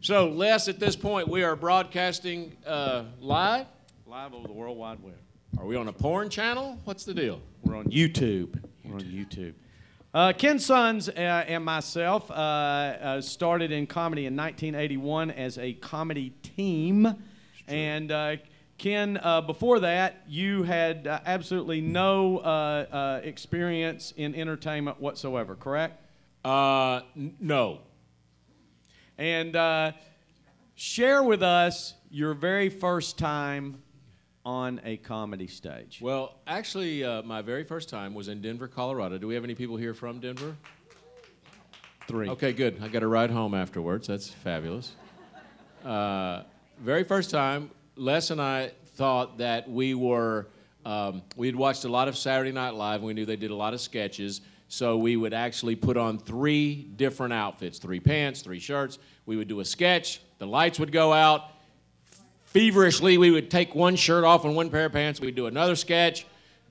So, Les, at this point, we are broadcasting live. Live over the World Wide Web. Are we on a porn channel? What's the deal? We're on YouTube. We're on YouTube. Ken Sons and myself started in comedy in 1981 as a comedy team. And Ken, before that, you had absolutely no experience in entertainment whatsoever, correct? No. And share with us your very first time on a comedy stage. Well, actually, my very first time was in Denver, Colorado. Do we have any people here from Denver? 3. Okay, good. I got a ride home afterwards. That's fabulous. Very first time, Les and I thought that we had watched a lot of Saturday Night Live, and we knew they did a lot of sketches. So we would actually put on 3 different outfits, 3 pants, 3 shirts. We would do a sketch. The lights would go out. Feverishly, we would take one shirt off and one pair of pants. We'd do another sketch.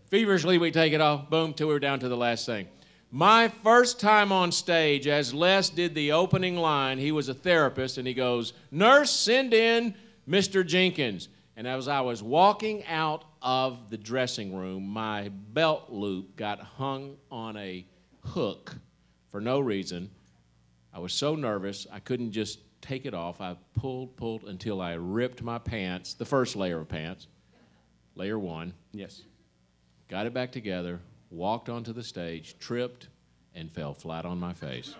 Feverishly, we'd take it off. Boom, till we were down to the last thing. My first time on stage, as Les did the opening line, he was a therapist, and he goes, "Nurse, send in Mr. Jenkins." And as I was walking out of the dressing room, my belt loop got hung on a hook for no reason. I was so nervous, I couldn't just take it off. I pulled until I ripped my pants, the first layer of pants, layer 1. Yes. Got it back together, walked onto the stage, tripped, and fell flat on my face.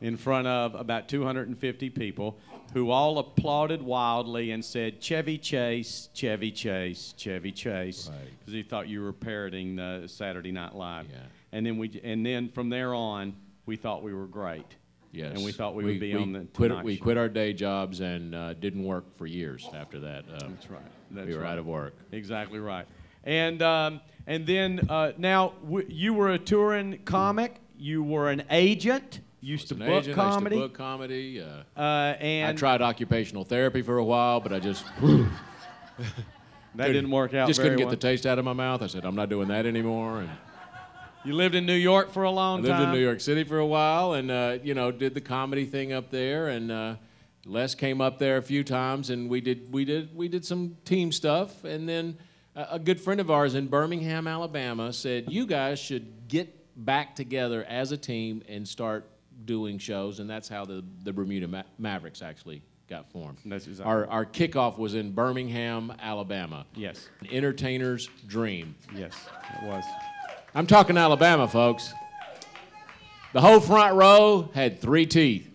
In front of about 250 people who all applauded wildly and said, "Chevy Chase, Chevy Chase, Chevy Chase," because he thought you were parroting the Saturday Night Live. Yeah. And then from there on, we thought we were great. Yes. And we thought we would be on the We quit our day jobs and didn't work for years after that. That's right. We were out of work. Exactly right. And then now you were a touring comic. You were an agent. Used to book comedy. I used to book comedy. And I tried occupational therapy for a while, but I just that didn't work out. Just very couldn't get well. the taste out of my mouth. I said, I'm not doing that anymore. And you lived in New York for a long time. I lived in New York City for a while, and you know, did the comedy thing up there. And Les came up there a few times, and we did some team stuff. And then a good friend of ours in Birmingham, Alabama, said, "You guys should get back together as a team and start doing shows," and that's how the Bermuda Mavericks actually got formed. That's exactly our kickoff was in Birmingham, Alabama. Yes. An entertainer's dream. Yes, it was. I'm talking Alabama, folks. The whole front row had 3 teeth.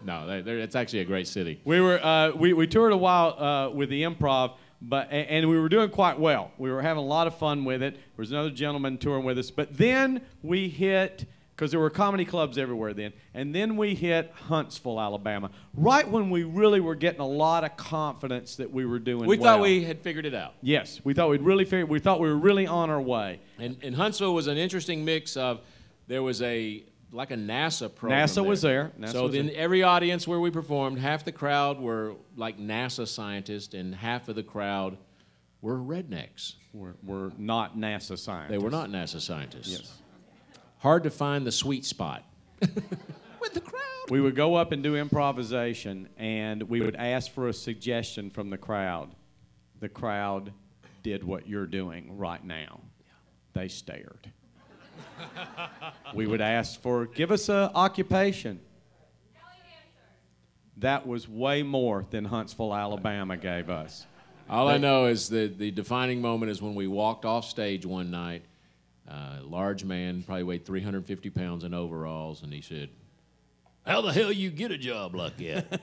No, it's actually a great city. We were we toured a while with the Improv, and we were doing quite well. We were having a lot of fun with it. There was another gentleman touring with us, but then we hit, because there were comedy clubs everywhere then, and then we hit Huntsville, Alabama, right when we really were getting a lot of confidence that we were doing well. We thought we had figured it out. Yes, we thought we thought we were really on our way. And Huntsville was an interesting mix of, there was like a NASA program. NASA was there. So in every audience where we performed, half the crowd were like NASA scientists, and half of the crowd were rednecks. Were not NASA scientists. They were not NASA scientists. Yes. Hard to find the sweet spot with the crowd. We would go up and do improvisation, and we would ask for a suggestion from the crowd. The crowd did what you're doing right now. They stared. We would ask for, give us an occupation. That was way more than Huntsville, Alabama gave us. All I know is the defining moment is when we walked off stage one night. Large man, probably weighed 350 pounds in overalls, and he said, "How the hell you get a job like that?"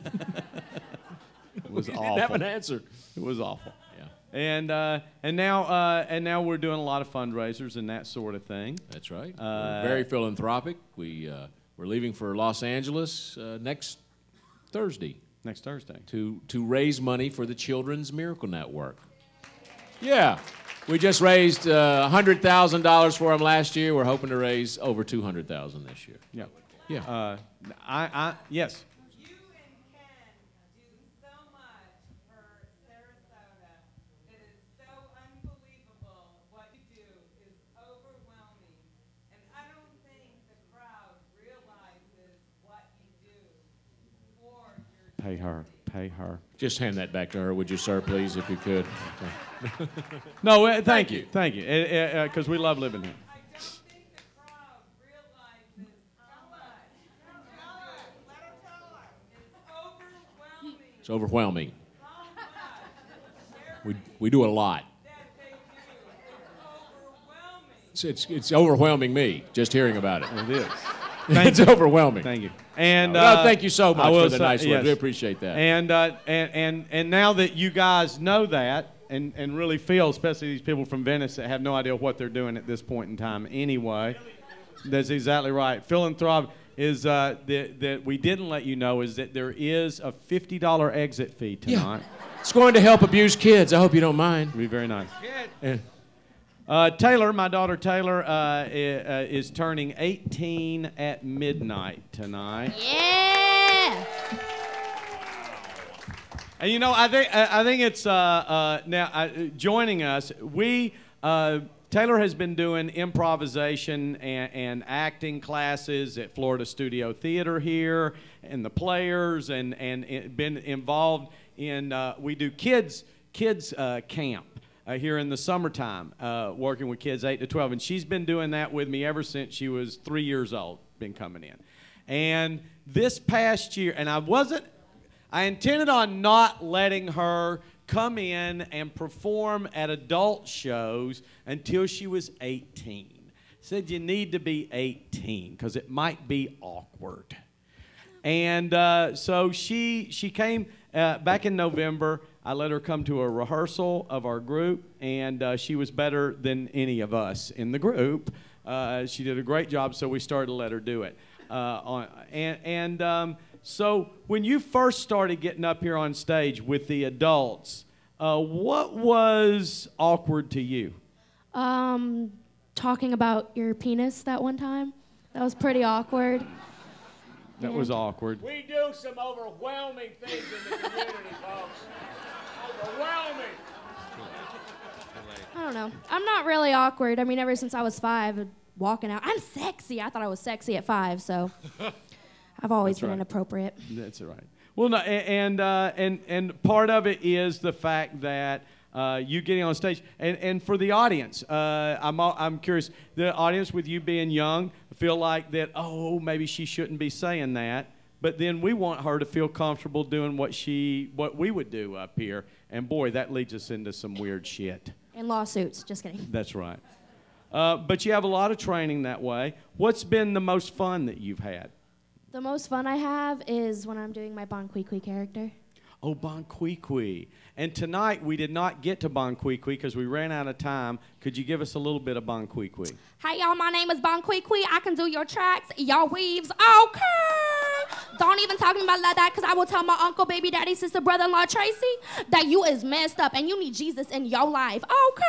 It was awful. Didn't have an answer. It was awful. Yeah. And now we're doing a lot of fundraisers and that sort of thing. That's right. We're very philanthropic. We're leaving for Los Angeles next Thursday. Next Thursday. To raise money for the Children's Miracle Network. Yeah. We just raised $100,000 for them last year. We're hoping to raise over $200,000 this year. Yeah. Yeah. Yes. You and Ken do so much for Sarasota. It is so unbelievable. What you do is overwhelming. And I don't think the crowd realizes what you do. Pay her. Pay her. Just hand that back to her, would you, sir, please, if you could? Okay. No, thank you. Thank you. Because we love living here. I don't think the crowd realizes how much. Let her tell us. It's overwhelming. It's overwhelming. How much We do a lot. that they do. It's overwhelming. It's overwhelming me just hearing about it. It is. It's overwhelming. Thank you. And No, thank you so much for the say- nice words. yes. We appreciate that. And now that you guys know that and really feel, especially these people from Venice that have no idea what they're doing at this point in time anyway, that's exactly right. Philanthropic is that we didn't let you know is that there is a $50 exit fee tonight. It's going to help abused kids. I hope you don't mind. It'll be very nice. Yeah. Taylor, my daughter Taylor, is turning 18 at midnight tonight. Yeah. And you know, I think it's now joining us. Taylor has been doing improvisation and acting classes at Florida Studio Theater here, and the Players, and been involved in. We do kids camp. Here in the summertime, working with kids 8 to 12. And she's been doing that with me ever since she was 3 years old, been coming in. And this past year, and I intended on not letting her come in and perform at adult shows until she was 18. Said you need to be 18 because it might be awkward. And so she came back in November. I let her come to a rehearsal of our group, and she was better than any of us in the group. She did a great job, so we started to let her do it. So when you first started getting up here on stage with the adults, what was awkward to you? Talking about your penis that one time. That was pretty awkward. That was awkward. We do some overwhelming things in the community, folks. Overwhelming. I don't know. I'm not really awkward. I mean, ever since I was 5, walking out, I'm sexy. I thought I was sexy at 5, so I've always been inappropriate. That's right. Well, no, and part of it is the fact that you getting on stage, and for the audience, I'm curious. The audience, with you being young, feel like that. Oh, maybe she shouldn't be saying that. But then we want her to feel comfortable doing what we would do up here. And boy, that leads us into some weird shit. And lawsuits. Just kidding. That's right. But you have a lot of training that way. What's been the most fun that you've had? The most fun I have is when I'm doing my Bon Qui Qui character. Oh, Bon Qui Qui. And tonight we did not get to Bon Qui Qui because we ran out of time. Could you give us a little bit of Bon Qui Qui? Hey, y'all, my name is Bon Qui Qui. I can do your tracks, y'all weaves. Okay. Don't even talk to me about like that, because I will tell my uncle, baby daddy, sister, brother-in-law, Tracy, that you is messed up and you need Jesus in your life. Okay.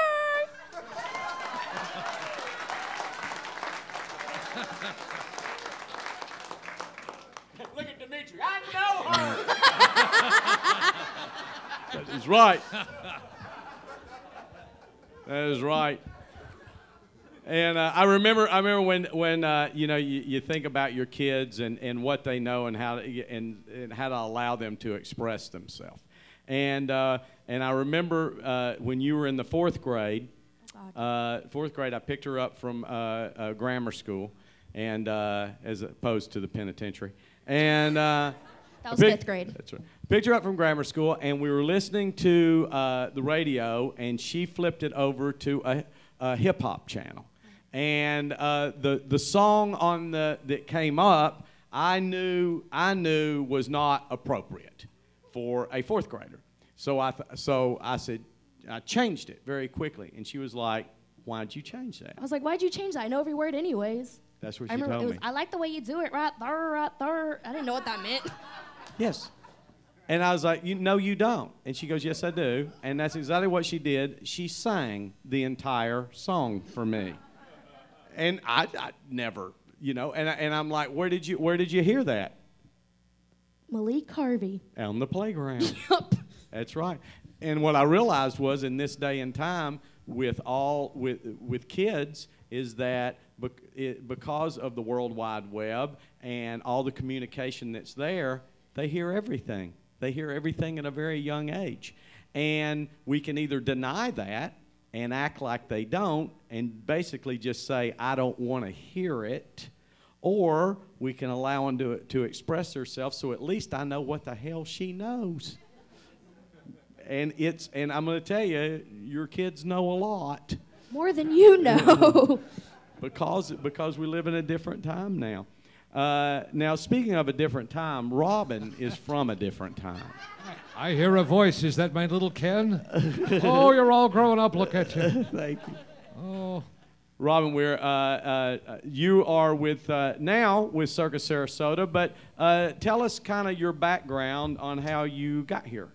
Look at Dimitri. I know her. That is right. That is right. And I remember when you know you think about your kids and what they know and how to allow them to express themselves. And I remember when you were in the 4th grade. 4th grade, I picked her up from grammar school, and as opposed to the penitentiary. And that was 5th grade. That's right. Picked her up from grammar school, and we were listening to the radio, and she flipped it over to a hip hop channel. And the song that came up, I knew was not appropriate for a 4th grader. So I said, I changed it very quickly, and she was like, "Why'd you change that?" I was like, why'd you change that? I know every word anyways. That's what I she remember told it was, me. I like the way you do it, right there, right there. I didn't know what that meant. Yes. And I was like, "No, you don't." And she goes, "Yes, I do." And that's exactly what she did. She sang the entire song for me. And I never, you know, and I'm like, where did you hear that? Malik Harvey. On the playground. Yup. That's right. And what I realized was, in this day and time with kids, is that because of the World Wide Web and all the communication that's there, they hear everything. They hear everything at a very young age. And we can either deny that and act like they don't and basically just say, I don't want to hear it, or we can allow them to express themselves, so at least I know what the hell she knows. And I'm going to tell you, your kids know a lot. More than you know. because we live in a different time now. Now, speaking of a different time, Robin is from a different time. I hear a voice. Is that my little Ken? Oh, you're all grown up. Look at you. Thank you. Oh. Robin, you are now with Circus Sarasota, but tell us kind of your background on how you got here.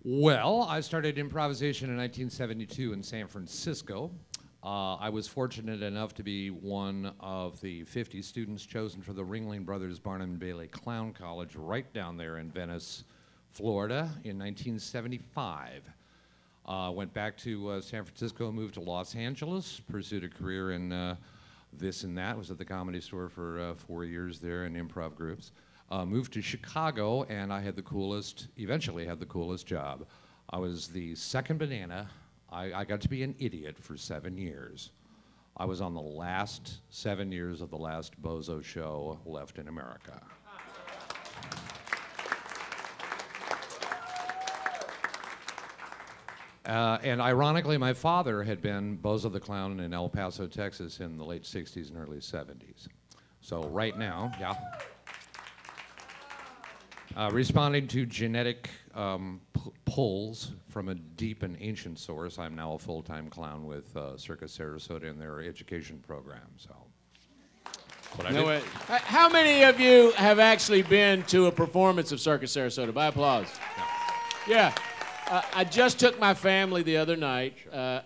Well, I started improvisation in 1972 in San Francisco. I was fortunate enough to be one of the 50 students chosen for the Ringling Brothers Barnum and Bailey Clown College right down there in Venice, Florida in 1975. Went back to San Francisco, moved to Los Angeles, pursued a career in this and that. Was at the Comedy Store for 4 years there in improv groups. Moved to Chicago, and I had eventually had the coolest job. I was the second banana. I got to be an idiot for 7 years. I was on the last 7 years of the last bozo show left in America. And ironically, my father had been Bozo the Clown in El Paso, Texas in the late 60s and early 70s. So right now, yeah. Responding to genetic pulls from a deep and ancient source, I'm now a full-time clown with Circus Sarasota in their education program. So, how many of you have actually been to a performance of Circus Sarasota? By applause. Yeah. I just took my family the other night. I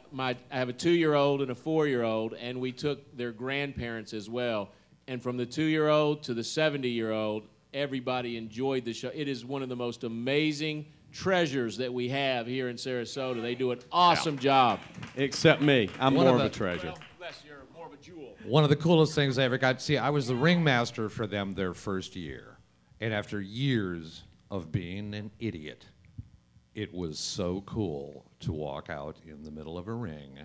have a 2-year-old and a 4-year-old, and we took their grandparents as well. And from the 2-year-old to the 70-year-old, everybody enjoyed the show. It is one of the most amazing treasures that we have here in Sarasota. They do an awesome job. Except me. I'm more of a treasure. Well, bless, you're more of a jewel. One of the coolest things I ever got to see, I was the ringmaster for them their first year. And after years of being an idiot, it was so cool to walk out in the middle of a ring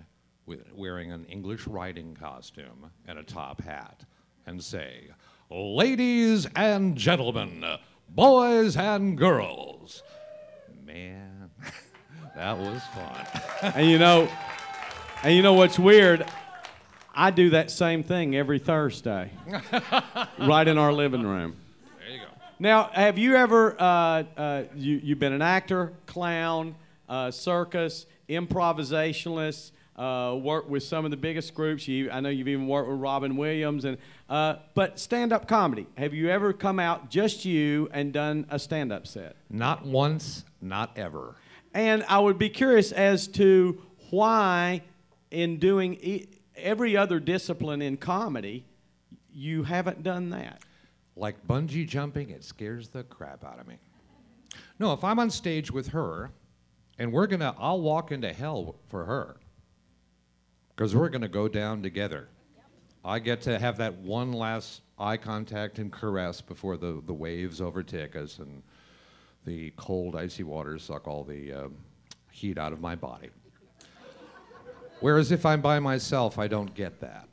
wearing an English riding costume and a top hat and say, ladies and gentlemen, boys and girls. Man, that was fun. And you know what's weird? I do that same thing every Thursday, right in our living room. There you go. Now, have you ever, you've been an actor, clown, circus, improvisationalist, worked with some of the biggest groups. I know you've even worked with Robin Williams. But stand-up comedy, have you ever come out just you and done a stand-up set? Not once, not ever. And I would be curious as to why in doing every other discipline in comedy, you haven't done that. Like bungee jumping, it scares the crap out of me. No, if I'm on stage with her, and I'll walk into hell for her, because we're gonna go down together. I get to have that one last eye contact and caress before the waves overtake us and the cold, icy waters suck all the heat out of my body. Whereas if I'm by myself, I don't get that.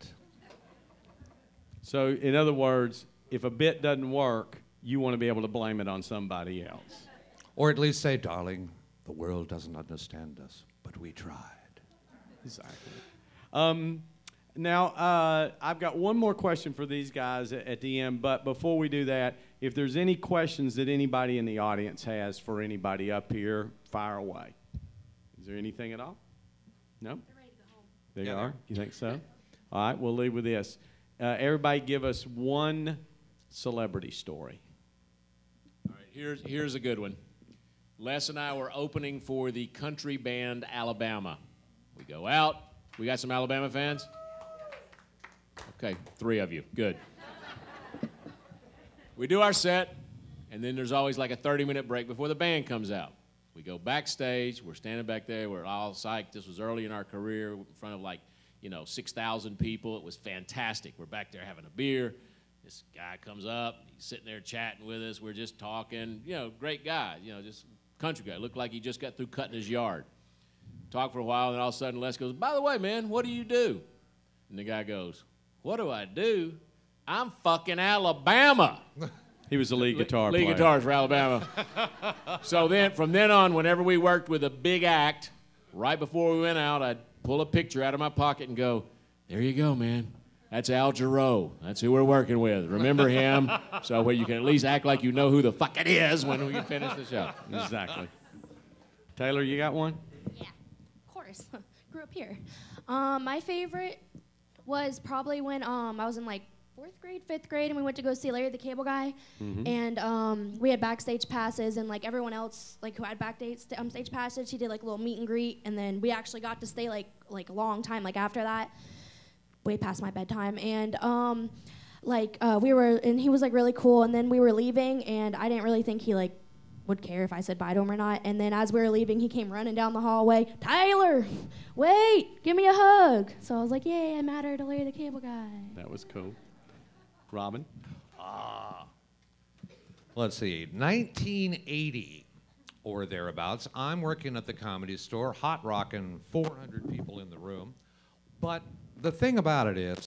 So, in other words, if a bit doesn't work, you want to be able to blame it on somebody else. Or at least say, darling, the world doesn't understand us, but we tried. Exactly. Now, I've got one more question for these guys at the end, but before we do that, if there's any questions that anybody in the audience has for anybody up here, fire away. Is there anything at all? No? They're ready to go home. There you are? You think so? All right, we'll leave with this. Everybody give us one celebrity story. All right, here's a good one. Les and I were opening for the country band Alabama. We go out. We got some Alabama fans? Okay, 3 of you. Good. We do our set, and then there's always like a 30-minute break before the band comes out. We go backstage. We're standing back there. We're all psyched. This was early in our career in front of 6,000 people. It was fantastic. We're back there having a beer. This guy comes up, he's sitting there chatting with us. We're just talking, you know, great guy, you know, just country guy. Looked like he just got through cutting his yard. Talked for a while, and all of a sudden Les goes, by the way, man, what do you do? And the guy goes, what do I do? I'm fucking Alabama. He was a lead guitar player. Lead guitars for Alabama. So then, from then on, whenever we worked with a big act, right before we went out, I'd pull a picture out of my pocket and go, there you go, man. That's Al Jarreau. That's who we're working with. Remember him? So where you can at least act like you know who the fuck it is when we finish the show. Exactly. Taylor, you got one? Yeah, of course. Grew up here. My favorite was probably when I was in like 4th grade, 5th grade, and we went to go see Larry the Cable Guy. And we had backstage passes, and like everyone else, like who had backstage stage passes, he did like a little meet and greet, and then we actually got to stay like a long time, like after that, way past my bedtime. And we were, and he was like really cool, and then we were leaving, and I didn't really think he like would care if I said bye to him or not. And then as we were leaving, he came running down the hallway. Tyler, wait, give me a hug. So I was like, yay, I mattered to Larry the Cable Guy. That was cool. Robin? Let's see, 1980 or thereabouts. I'm working at the Comedy Store, hot rocking, 400 people in the room. But the thing about it is,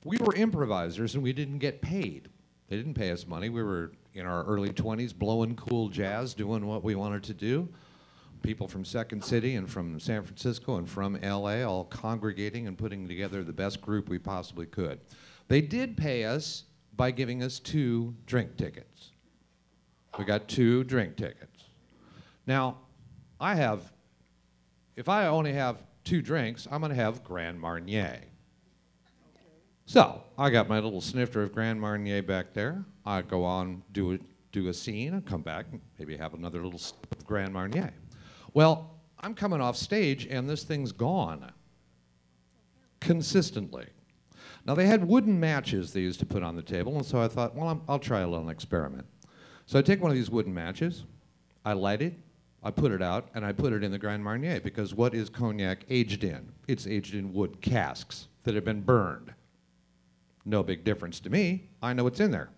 we were improvisers and we didn't get paid. They didn't pay us money. We were in our early 20s blowing cool jazz, doing what we wanted to do. People from Second City and from San Francisco and from LA all congregating and putting together the best group we possibly could. They did pay us by giving us 2 drink tickets. We got 2 drink tickets. Now, if I only have 2 drinks, I'm gonna have Grand Marnier. So, I got my little snifter of Grand Marnier back there. I go on, do a scene, I come back, and maybe have another little sip of Grand Marnier. Well, I'm coming off stage and this thing's gone. Consistently. Now they had wooden matches they used to put on the table, and so I thought, well, I'll try a little experiment. So I take one of these wooden matches, I light it, I put it out, and I put it in the Grand Marnier, because what is cognac aged in? It's aged in wood casks that have been burned. No big difference to me. I know what's in there.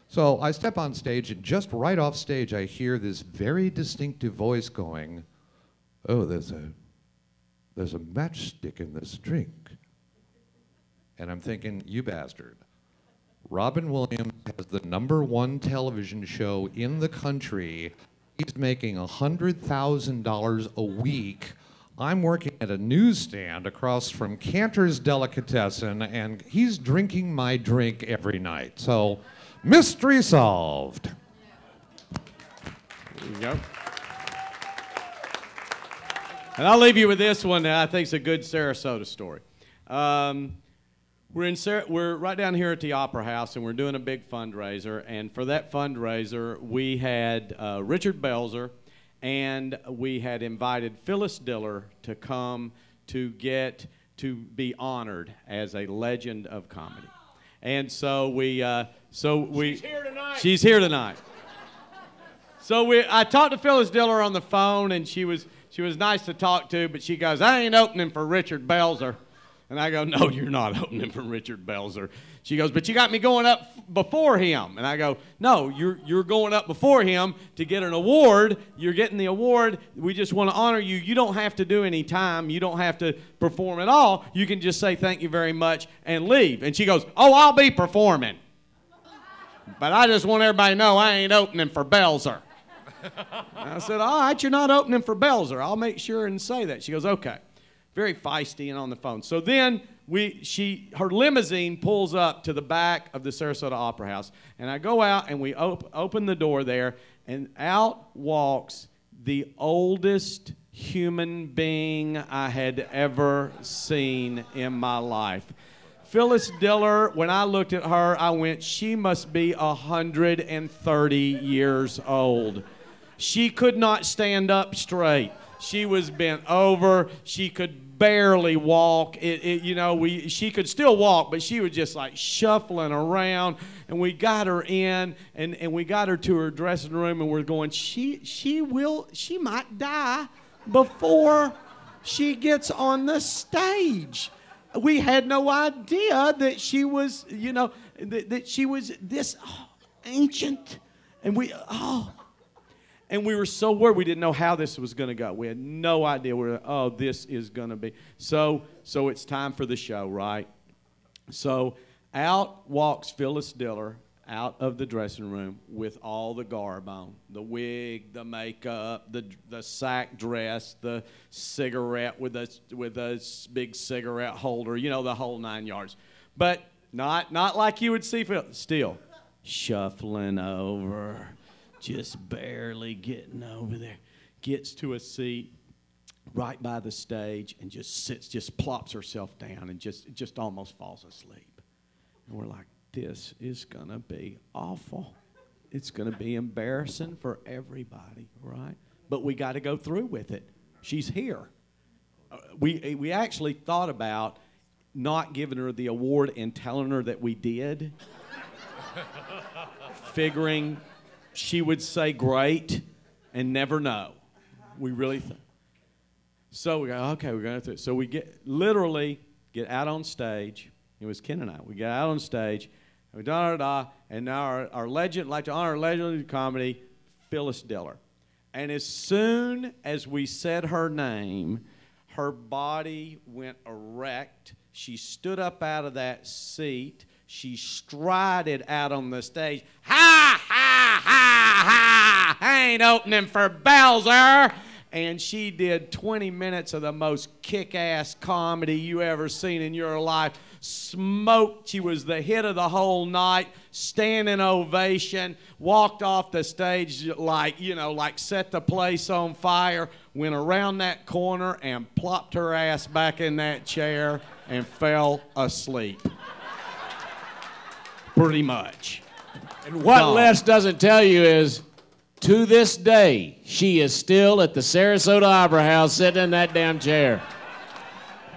So I step on stage, and just right off stage, I hear this very distinctive voice going, oh, there's a matchstick in this drink. And I'm thinking, you bastard. Robin Williams has the #1 television show in the country. He's making $100,000 a week. I'm working at a newsstand across from Cantor's Delicatessen, and he's drinking my drink every night. So, mystery solved. There you go. And I'll leave you with this one that I think is a good Sarasota story. We're right down here at the Opera House, and we're doing a big fundraiser. And for that fundraiser, we had Richard Belzer, and we had invited Phyllis Diller to come to be honored as a legend of comedy. And so she's here tonight. She's here tonight. So I talked to Phyllis Diller on the phone, and she was nice to talk to, but she goes, I ain't opening for Richard Belzer. And I go, no, you're not opening for Richard Belzer. She goes, but you got me going up before him. And I go, no, you're going up before him to get an award. You're getting the award. We just want to honor you. You don't have to do any time. You don't have to perform at all. You can just say thank you very much and leave. And she goes, oh, I'll be performing. But I just want everybody to know I ain't opening for Belzer. I said, all right, you're not opening for Belzer. I'll make sure and say that. She goes, okay. Very feisty and on the phone. So then her limousine pulls up to the back of the Sarasota Opera House, and I go out and we open the door there, and out walks the oldest human being I had ever seen in my life. Phyllis Diller, when I looked at her, I went, she must be 130 years old. She could not stand up straight. She was bent over. She could barely walk. She could still walk, but she was just like shuffling around. And we got her in, and we got her to her dressing room, and we're going, she might die before she gets on the stage. we had no idea that she was, you know, that she was this ancient. And we were so worried. We didn't know how this was going to go. We had no idea. This is going to be. So it's time for the show, right? So out walks Phyllis Diller out of the dressing room with all the garb on, the wig, the makeup, the sack dress, the cigarette with a big cigarette holder, you know, the whole 9 yards. But not like you would see Phyllis. Still shuffling over, just barely getting over there, gets to a seat right by the stage and just sits, just plops herself down and just almost falls asleep. And we're like, this is going to be awful. It's going to be embarrassing for everybody, right? But we got to go through with it. She's here. We actually thought about not giving her the award and telling her that we did, figuring she would say great and never know. We really thought. So we go, okay, we're going to do it. So we literally get out on stage. It was Ken and I. We get out on stage, and and now our legend, like to honor our legend of comedy, Phyllis Diller. And as soon as we said her name, her body went erect. She stood up out of that seat. She strided out on the stage. Ha, ha, ha, ha! Ain't opening for Belzer. And she did 20 minutes of the most kick-ass comedy you ever seen in your life. Smoked. She was the hit of the whole night. Standing ovation. Walked off the stage like, you know, like set the place on fire. Went around that corner and plopped her ass back in that chair and fell asleep. Pretty much. And what Les doesn't tell you is, to this day, she is still at the Sarasota Opera House sitting in that damn chair.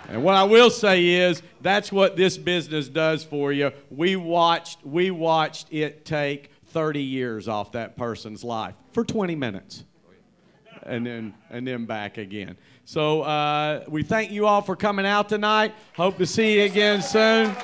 And what I will say is, that's what this business does for you. We watched it take 30 years off that person's life for 20 minutes. And then back again. So we thank you all for coming out tonight. Hope to see you again soon.